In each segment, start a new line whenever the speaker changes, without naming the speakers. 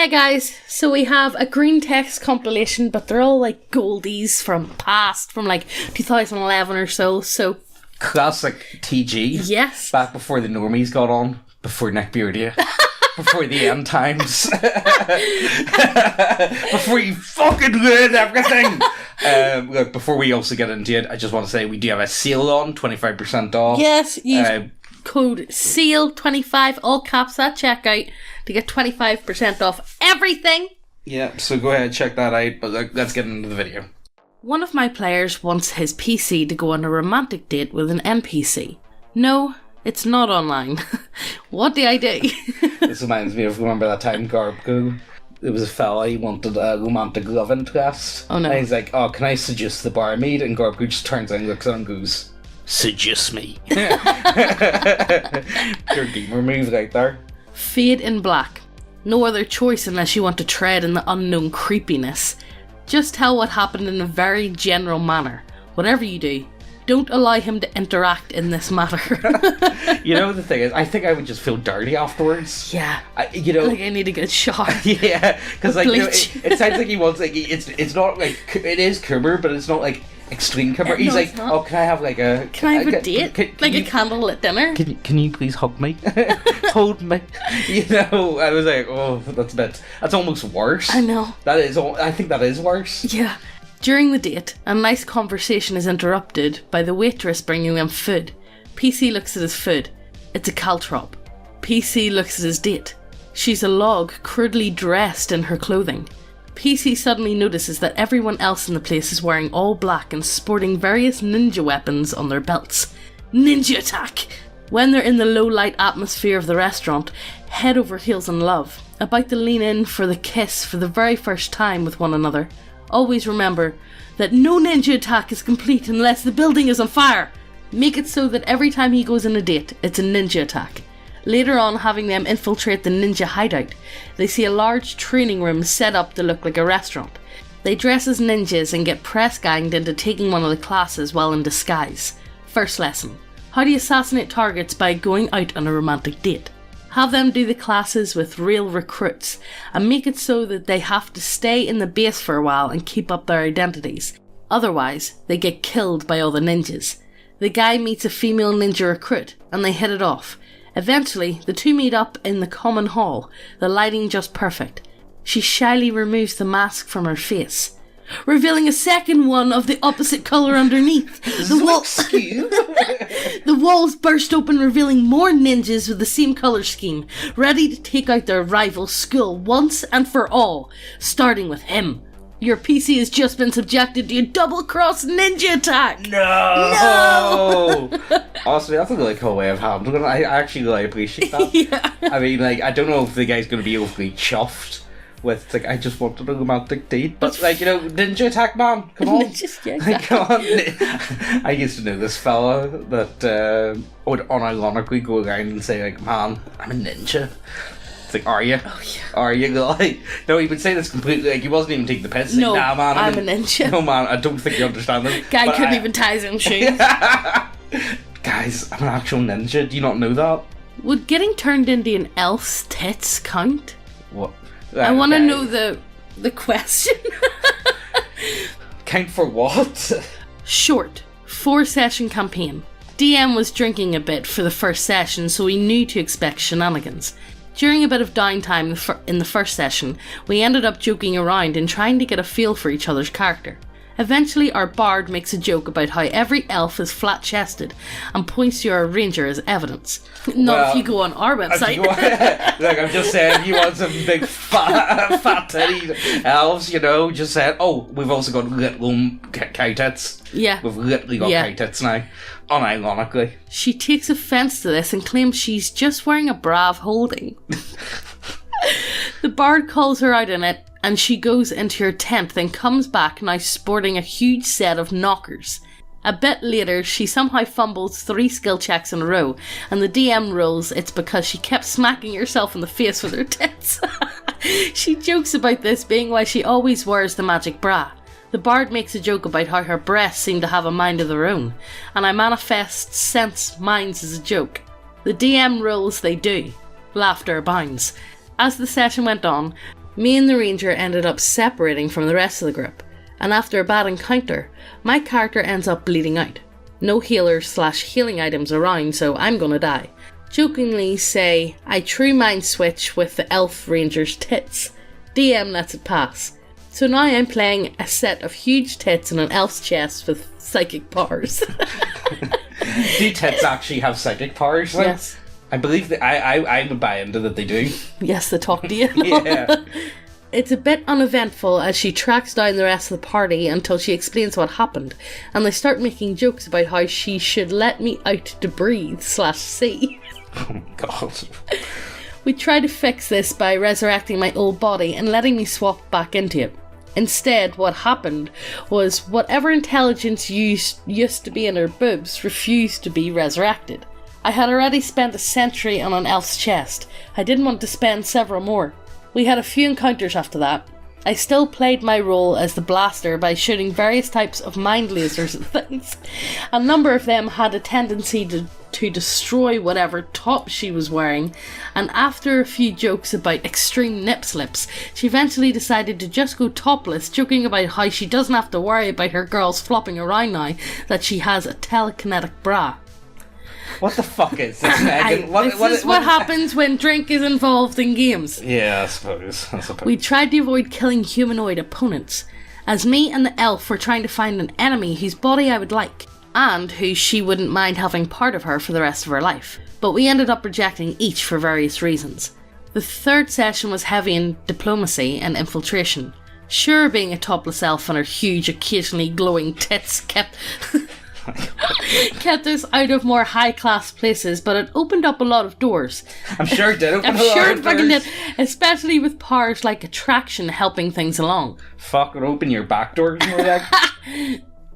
Hey guys, so we have a Greentext compilation, but they're all like goldies from past, from like 2011 or so.
Classic TG.
Yes.
Back before the normies got on, before Neckbeardia, before the end times, before you fucking ruined everything. Look, before we also get into it, I just want to say we do have a sale on, 25% off.
Yes, use code SEAL25, all caps at checkout, to get 25% off everything.
Yeah, so go ahead, check that out, but let's get into the video.
One of my players wants his PC to go on a romantic date with an NPC. No, it's not online. What do I do?
This reminds me of, remember that time Guardbros? There was a fella, he wanted a romantic love interest.
Oh no.
And he's like, oh, can I seduce the barmaid? And Guardbros just turns and looks at him and goes, seduce me. Your gamer move right there.
Fade in black. No other choice unless you want to tread in the unknown creepiness. Just tell what happened in a very general manner. Whatever you do, don't allow him to interact in this matter.
You know, the thing is, I think I would just feel dirty afterwards.
Yeah.
Like
I need a good shower.
Yeah, because like,
Bleach.
it sounds like he wants, like, it's not like, it is Coomer, but it's not like extreme Coomer. He's like, oh, can I have like a...
Can I have a date? Like a candlelit dinner?
Can you please hug me? Hold me? You know, I was like, oh, that's almost worse.
I know.
I think that is worse.
Yeah. During the date, a nice conversation is interrupted by the waitress bringing them food. PC looks at his food. It's a caltrop. PC looks at his date. She's a log, crudely dressed in her clothing. PC suddenly notices that everyone else in the place is wearing all black and sporting various ninja weapons on their belts. Ninja attack! When they're in the low-light atmosphere of the restaurant, head over heels in love, about to lean in for the kiss for the very first time with one another. Always remember that no ninja attack is complete unless the building is on fire. Make it so that every time he goes on a date, it's a ninja attack. Later on, having them infiltrate the ninja hideout, they see a large training room set up to look like a restaurant. They dress as ninjas and get press ganged into taking one of the classes while in disguise. First lesson: how do you assassinate targets by going out on a romantic date? Have them do the classes with real recruits, and make it so that they have to stay in the base for a while and keep up their identities. Otherwise, they get killed by all the ninjas. The guy meets a female ninja recruit, and they hit it off. Eventually, the two meet up in the common hall, the lighting just perfect. She shyly removes the mask from her face, revealing a second one of the opposite colour underneath. The walls burst open, revealing more ninjas with the same colour scheme, ready to take out their rival school once and for all, starting with him. Your PC has just been subjected to a double-cross ninja attack!
No! Honestly, that's a really cool way of handling it. I actually really appreciate that.
Yeah.
I mean, like, I don't know if the guy's going to be overly chuffed with, like, I just wanted a romantic date, but, like, you know, ninja attack, man, come on.
Yeah, exactly.
Like, come on. I used to know this fella that would unironically go around and say, like, man, I'm a ninja. It's like, are you?
Oh, yeah.
Are you? Like, no, he would say this completely, like, he wasn't even taking the piss.
No,
like, nah, man,
I'm a ninja.
No, man, I don't think you understand this.
Guy couldn't even tie his own shoes.
Guys, I'm an actual ninja. Do you not know that?
Would getting turned into an elf's tits count?
What?
I want to know the question.
Count for what?
Short, 4-session campaign. DM was drinking a bit for the first session, so we knew to expect shenanigans. During a bit of downtime in the first session, we ended up joking around and trying to get a feel for each other's character. Eventually, our bard makes a joke about how every elf is flat-chested and points to our ranger as evidence. Not if you go on our website.
Look, I'm just saying, if you want some big fat titty elves, you know, just saying, oh, we've also got little cow tits.
Yeah.
We've literally got cow tits now. Unironically.
She takes offence to this and claims she's just wearing a brav holding. The bard calls her out in it, and she goes into her tent, then comes back now sporting a huge set of knockers. A bit later, she somehow fumbles 3 skill checks in a row, and the DM rules it's because she kept smacking herself in the face with her tits. She jokes about this being why she always wears the magic bra. The bard makes a joke about how her breasts seem to have a mind of their own, and I manifest sense minds as a joke. The DM rules they do. Laughter abounds. As the session went on, Me and the ranger ended up separating from the rest of the group, and after a bad encounter, my character ends up bleeding out. No healers/healing items around, so I'm gonna die. Jokingly say I true mind switch with the elf ranger's tits. DM lets it pass. So now I'm playing a set of huge tits in an elf's chest with psychic powers.
Do tits actually have psychic powers? Like,
yes.
I believe that I would buy into that they do.
Yes, they talk to you.
Yeah.
It's a bit uneventful as she tracks down the rest of the party until she explains what happened, and they start making jokes about how she should let me out to breathe/see.
Oh my god.
We tried to fix this by resurrecting my old body and letting me swap back into it. Instead, what happened was whatever intelligence used to be in her boobs refused to be resurrected. I had already spent a century on an elf's chest. I didn't want to spend several more. We had a few encounters after that. I still played my role as the blaster by shooting various types of mind lasers at things. A number of them had a tendency to destroy whatever top she was wearing, and after a few jokes about extreme nip slips, she eventually decided to just go topless, joking about how she doesn't have to worry about her girls flopping around now that she has a telekinetic bra.
What the fuck is this, Megan?
This is what happens when drink is involved in games.
Yeah, I suppose.
We tried to avoid killing humanoid opponents, as me and the elf were trying to find an enemy whose body I would like, and who she wouldn't mind having part of her for the rest of her life. But we ended up rejecting each for various reasons. The third session was heavy in diplomacy and infiltration. Sure, being a topless elf and her huge, occasionally glowing tits kept us out of more high-class places, but it opened up a lot of doors.
I'm sure it did open
I'm
a lot
sure
of
it fucking
doors.
did, especially with powers like attraction helping things along.
Fucking open your back door.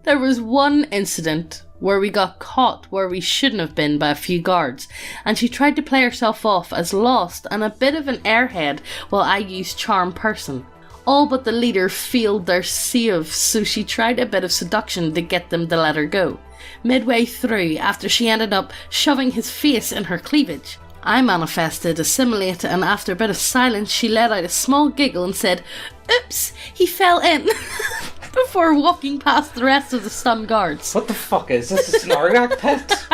There was one incident where we got caught where we shouldn't have been by a few guards, and she tried to play herself off as lost and a bit of an airhead while I used charm person. All but the leader failed their save, so she tried a bit of seduction to get them to let her go. Midway through, after she ended up shoving his face in her cleavage, I manifested, assimilate, and after a bit of silence, she let out a small giggle and said, "Oops, he fell in," before walking past the rest of the stunned guards.
What the fuck is this? It's an Argak pit?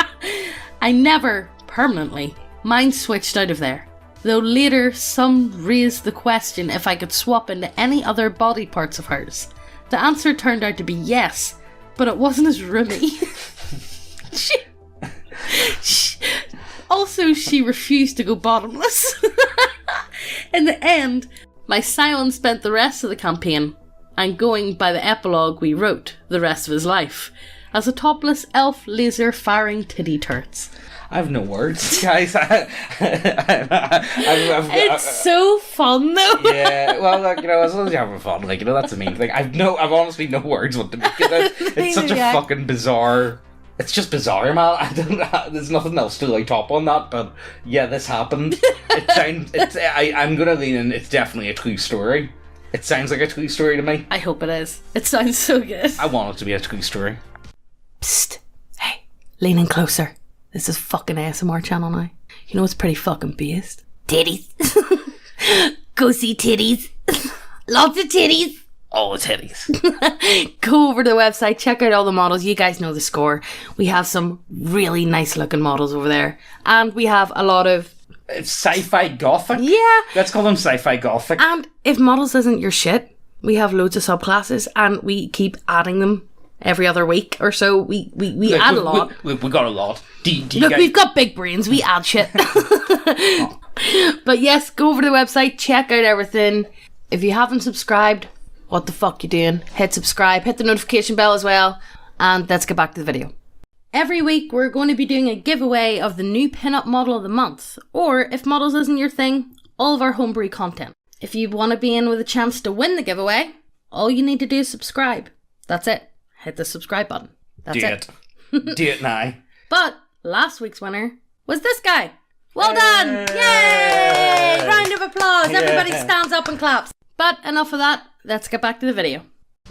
I never, permanently, mind switched out of there. Though later, some raised the question if I could swap into any other body parts of hers. The answer turned out to be yes, but it wasn't as roomy. she refused to go bottomless. In the end, my Scion spent the rest of the campaign, and going by the epilogue we wrote, the rest of his life, as a topless elf laser firing titty turrets.
I have no words, guys.
It's so fun, though.
Yeah, well, like, as long as you're having fun, like, that's the main thing. I've honestly no words what to make of it. It's such a fucking bizarre. It's just bizarre, man. There's nothing else to like top on that, but yeah, this happened. I'm gonna lean in. It's definitely a true story. It sounds like a true story to me.
I hope it is. It sounds so good.
I want it to be a true story.
Psst. Hey, lean in closer. This is fucking ASMR channel now. You know what's pretty fucking based? Titties. Go see titties. Lots of titties.
All the titties.
Go over to the website, check out all the models. You guys know the score. We have some really nice looking models over there. And we have a lot of...
It's sci-fi gothic?
Yeah.
Let's call them sci-fi gothic.
And if models isn't your shit, we have loads of subclasses and we keep adding them every other week or so. We add a lot.
We got a lot.
Look, we've got big brains. We add shit. But yes, go over to the website, check out everything. If you haven't subscribed, what the fuck you doing? Hit subscribe, hit the notification bell as well, and let's get back to the video. Every week we're going to be doing a giveaway of the new pinup model of the month, or if models isn't your thing, all of our homebrew content. If you want to be in with a chance to win the giveaway, all you need to do is subscribe. That's it. Hit the subscribe button. That's it.
Do it now.
But last week's winner was this guy. Well done! Yay! Round of applause. Everybody stands up and claps. But enough of that. Let's get back to the video.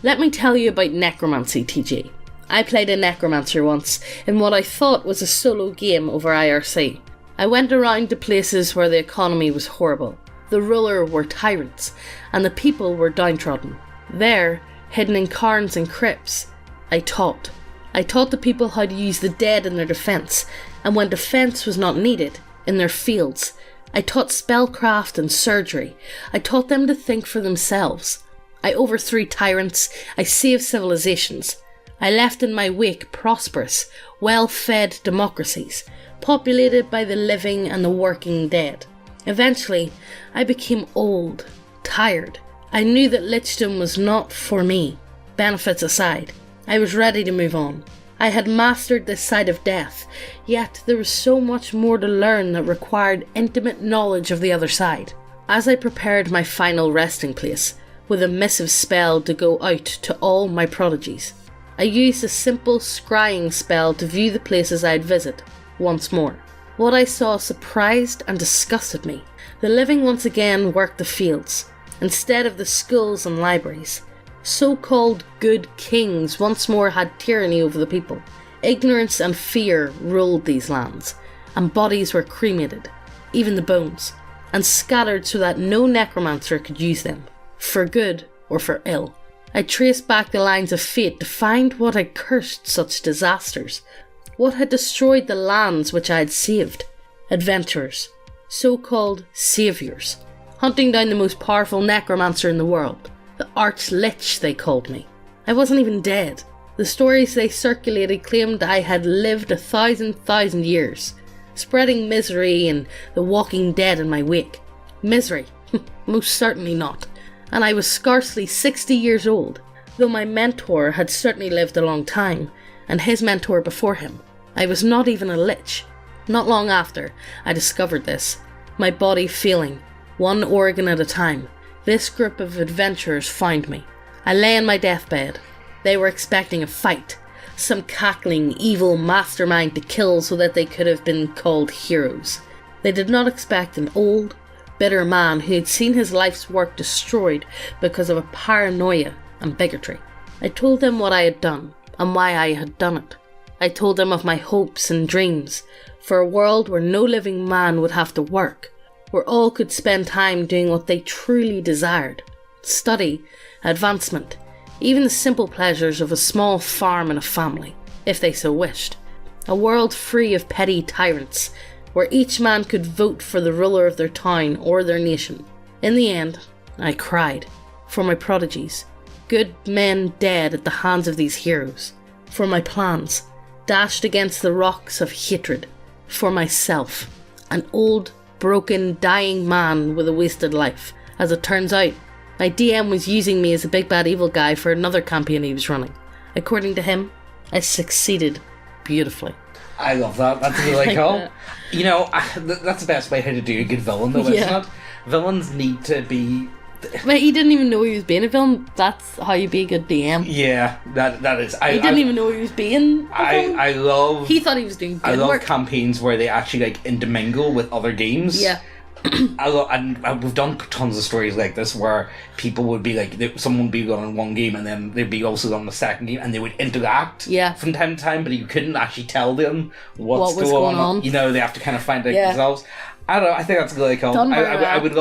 Let me tell you about Necromancy, TG. I played a Necromancer once in what I thought was a solo game over IRC. I went around to places where the economy was horrible. The ruler were tyrants, and the people were downtrodden. There, hidden in cairns and crypts, I taught. I taught the people how to use the dead in their defence, and when defence was not needed, in their fields. I taught spellcraft and surgery. I taught them to think for themselves. I overthrew tyrants. I saved civilizations. I left in my wake prosperous, well-fed democracies, populated by the living and the working dead. Eventually, I became old, tired. I knew that lichdom was not for me. Benefits aside, I was ready to move on. I had mastered this side of death, yet there was so much more to learn that required intimate knowledge of the other side. As I prepared my final resting place, with a missive spell to go out to all my prodigies, I used a simple scrying spell to view the places I'd visit once more. What I saw surprised and disgusted me. The living once again worked the fields, instead of the schools and libraries. So-called good kings once more had tyranny over the people. Ignorance and fear ruled these lands, and bodies were cremated, even the bones, and scattered so that no necromancer could use them, for good or for ill. I traced back the lines of fate to find what had cursed such disasters, what had destroyed the lands which I had saved. Adventurers, so-called saviours, hunting down the most powerful necromancer in the world. The arch-lich, they called me. I wasn't even dead. The stories they circulated claimed I had lived 1,000 years, spreading misery and the walking dead in my wake. Misery? Most certainly not. And I was scarcely 60 years old, though my mentor had certainly lived a long time, and his mentor before him. I was not even a lich. Not long after I discovered this, my body failing, one organ at a time, this group of adventurers found me. I lay on my deathbed. They were expecting a fight, some cackling, evil mastermind to kill so that they could have been called heroes. They did not expect an old, bitter man who had seen his life's work destroyed because of a paranoia and bigotry. I told them what I had done and why I had done it. I told them of my hopes and dreams for a world where no living man would have to work, where all could spend time doing what they truly desired. Study, advancement, even the simple pleasures of a small farm and a family, if they so wished. A world free of petty tyrants, where each man could vote for the ruler of their town or their nation. In the end, I cried for my prodigies, good men dead at the hands of these heroes, for my plans, dashed against the rocks of hatred, for myself, an old, broken, dying man with a wasted life. As it turns out, my DM was using me as a big bad evil guy for another campaign he was running. According to him, I succeeded beautifully.
I love that. That's really cool. You know, that's the best way how to do a good villain, though, isn't it? Villains need to be...
But he didn't even know he was being a villain. That's how you be a good DM.
Yeah, that is.
He didn't even know he was being a villain.
I love...
He thought he was doing good
work. I love
work.
Campaigns where they actually, like, intermingle with other games.
Yeah.
And we've done tons of stories like this where people would be like, someone would be going on one game and then they'd be also on the second game and they would interact from time to time, but you couldn't actually tell them what was going on. You know, they have to kind of find out themselves. I don't know, I think that's really cool. I would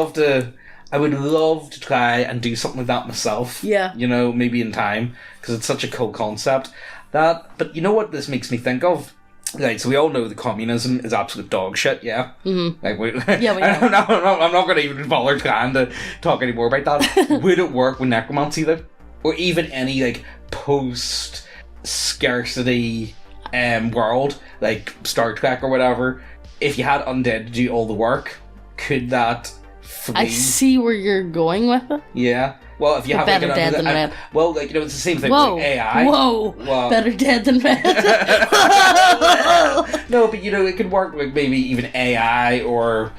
love to try and do something like that myself. Yeah. You know, maybe in time, because it's such a cool concept. But you know what this makes me think of? Right, so we all know that communism is absolute dog shit, yeah? Mm-hmm. Like, we know. I'm not going to even bother trying to talk anymore about that. Would it work with necromancy, though? Or even any, like, post-scarcity world, like Star Trek or whatever? If you had undead to do all the work, could that free...
I see where you're going with it.
Yeah. Well, if you have
better dead than red.
Well, like, you know, it's the same thing with like, AI.
Whoa! Better dead than red.
No, but you know, it could work with maybe even AI or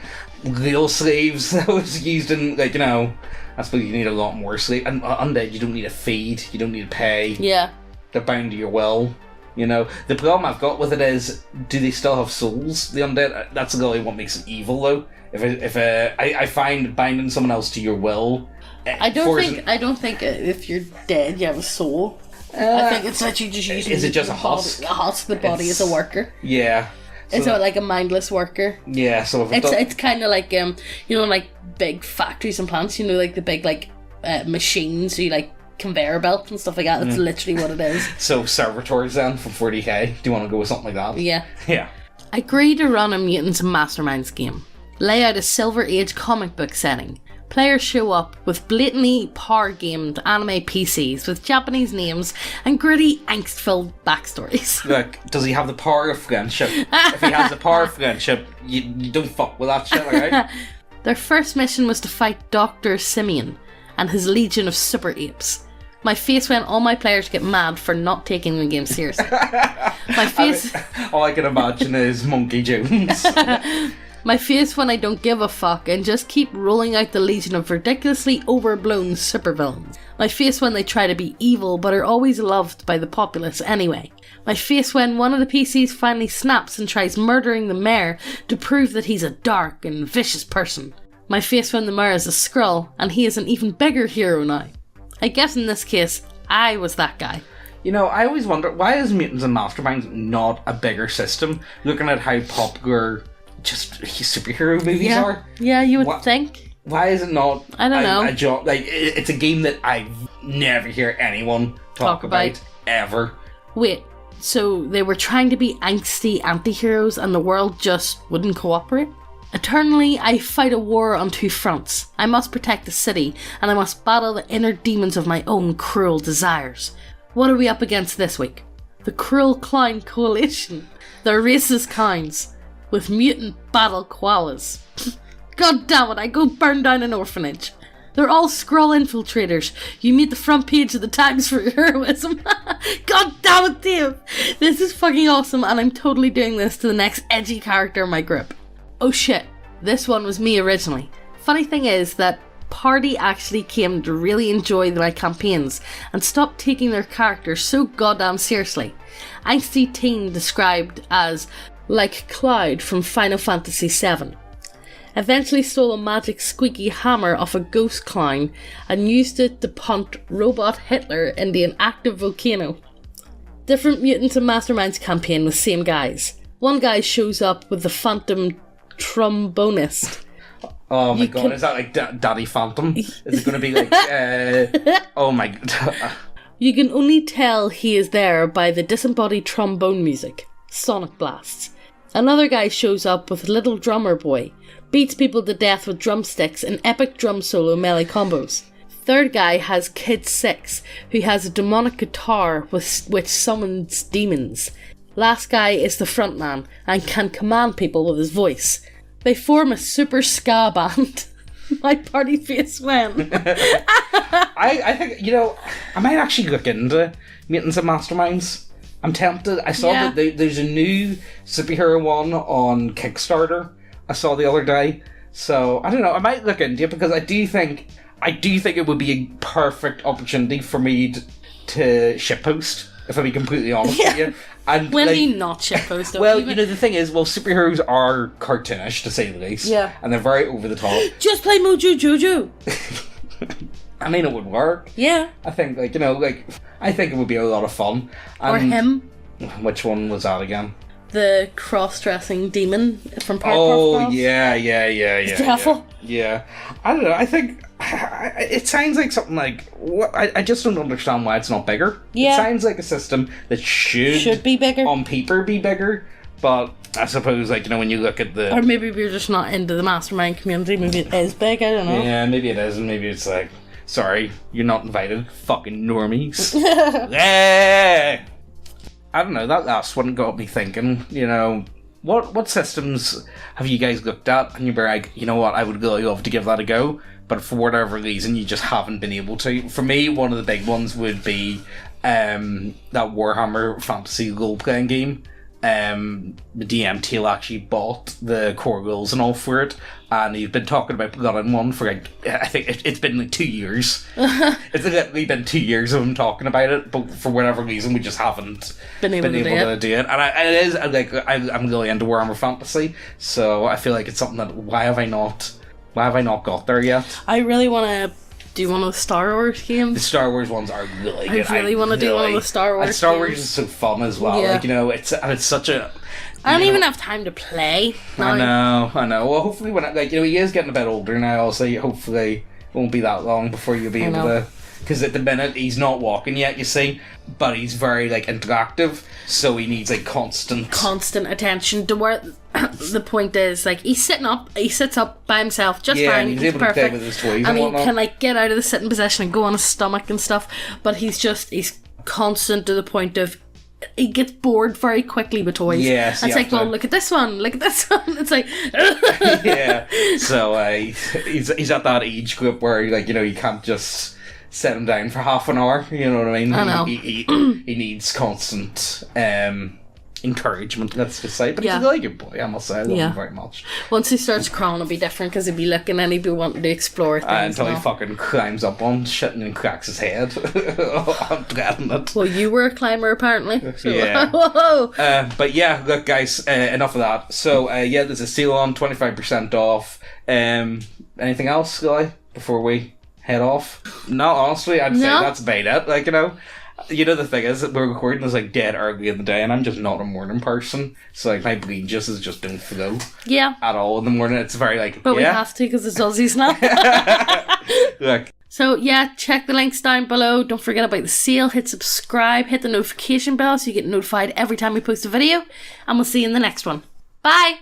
real slaves that was used in, like, you know, I suppose you need a lot more slave. And undead, you don't need a feed, you don't need to pay. Yeah. They're bound to your will. You know, the problem I've got with it is, do they still have souls? The undead. That's really what makes it evil, though. I find binding someone else to your will.
I don't think if you're dead you have a soul. I think it's that you just use
is it just a husk?
A husk, the body is a worker.
Yeah.
It's not like a mindless worker.
Yeah, so if
it's kind of like like big factories and plants. Like the big machines, like conveyor belts and stuff like that. That's literally what it is.
So servitors then for 40k. Do you want to go with something like that?
Yeah.
Yeah.
I agree to run a Mutants and Masterminds game. Lay out a Silver Age comic book setting. Players show up with blatantly power-gamed anime PCs with Japanese names and gritty, angst-filled backstories.
Look, does he have the power of friendship? If he has the power of friendship, you don't fuck with that shit, alright?
Their first mission was to fight Dr. Simeon and his legion of super apes. My face when all my players get mad for not taking the game seriously. My face...
all I can imagine is Monkey Jones.
My face when I don't give a fuck and just keep rolling out the legion of ridiculously overblown supervillains. My face when they try to be evil but are always loved by the populace anyway. My face when one of the PCs finally snaps and tries murdering the mayor to prove that he's a dark and vicious person. My face when the mayor is a Skrull and he is an even bigger hero now. I guess in this case, I was that guy.
I always wonder, why is Mutants and Masterminds not a bigger system? Looking at how popular just superhero movies are.
Yeah, you would think.
Why is it not?
I don't know.
It's a game that I never hear anyone talk about ever.
Wait, so they were trying to be angsty anti-heroes and the world just wouldn't cooperate? Eternally, I fight a war on two fronts. I must protect the city, and I must battle the inner demons of my own cruel desires. What are we up against this week? The Cruel Clown Coalition. They're racist clowns with mutant battle koalas. God damn it, I go burn down an orphanage. They're all Skrull infiltrators. You meet the front page of the Times for your heroism. God damn it, Dave. This is fucking awesome, and I'm totally doing this to the next edgy character in my group. Oh shit, this one was me originally. Funny thing is that Party actually came to really enjoy my campaigns and stopped taking their characters so goddamn seriously. Angsty teen described as like Cloud from Final Fantasy VII. Eventually stole a magic squeaky hammer off a ghost clown and used it to punt robot Hitler into an active volcano. Different Mutants and Masterminds campaign with same guys. One guy shows up with the Phantom Trombonist.
Oh my god, is that like Daddy Phantom? Is it going to be like... oh my god.
You can only tell he is there by the disembodied trombone music. Sonic blasts. Another guy shows up with Little Drummer Boy, beats people to death with drumsticks and epic drum solo melee combos. Third guy has Kid 6, who has a demonic guitar which summons demons. Last guy is the frontman and can command people with his voice. They form a super ska band. My party face when.
I think, I might actually look into Mutants and Masterminds. I'm tempted. I saw that there's a new superhero one on Kickstarter I saw the other day. So, I don't know, I might look into it because I do think it would be a perfect opportunity for me to shitpost, if I'll be completely honest with you. And
when you not shitpost?
Well, the thing is, superheroes are cartoonish, to say the least. Yeah. And they're very over the top.
Just play Mojo Jojo!
I mean, it would work.
Yeah.
I think, I think it would be a lot of fun.
Or him.
Which one was that again?
The cross-dressing demon from Powerpuff Girls.
Oh, yeah.
Careful.
Yeah. I don't know, I think... It sounds like something like... I just don't understand why it's not bigger. Yeah. It sounds like a system that should
be bigger.
On paper be bigger, but I suppose, when you look at the...
Or maybe we're just not into the mastermind community. Maybe it is big, I don't know.
Yeah, maybe it is, and maybe it's like... Sorry, you're not invited, fucking normies. Yeah. I don't know, that last one got me thinking, what systems have you guys looked at and you'd be like, you know what, I would really love to give that a go, but for whatever reason you just haven't been able to. For me, one of the big ones would be that Warhammer Fantasy role-playing game. The DM Teal actually bought the core rules and all for it, and he's been talking about getting one for I think it's been 2 years. It's literally been 2 years of him talking about it, but for whatever reason we just haven't been able to do it. And it is I'm really into Warhammer Fantasy, so I feel like it's something that why have I not got there yet?
I really want to do one of the Star Wars games.
The Star Wars ones are really good.
I really want to do one of the Star Wars.
And Star
games.
Wars is so fun as well.
Yeah.
Like, you know, it's such a.
I don't even have time to play.
I know. Well, hopefully when he is getting a bit older now. So hopefully it won't be that long before you'll be able to. Because at the minute he's not walking yet, you see, but he's very interactive, so he needs constant
attention. To where the point is, he sits up by himself just fine.
And he's able to play with his toys and
he
whatnot.
can get out of the sitting position and go on his stomach and stuff. But he's constant to the point of he gets bored very quickly with toys.
Yes,
it's well, look at this one. It's like
yeah. So he's at that age group where you can't just set him down for half an hour, you know what I mean?
I know.
He needs constant encouragement, let's just say. But he's a really good boy, I must say. I love him very much.
Once he starts crawling, it'll be different because he'll be looking and he'll be wanting to explore things.
Until he fucking climbs up on shit and cracks his head. I'm dreading it.
Well, you were a climber apparently. So.
Yeah.
Whoa.
But yeah, look guys, enough of that. So there's a sale on 25% off. Anything else, Guy, before we head off? No, honestly, I'd say that's about it. The thing is that we're recording this dead early in the day, and I'm just not a morning person, so my brain just don't flow at all in the morning. It's very
but we have to because it's Aussies now.
Look,
so yeah, check the links down below. Don't forget about the sale. Hit subscribe, hit the notification bell so you get notified every time we post a video, and we'll see you in the next one. Bye.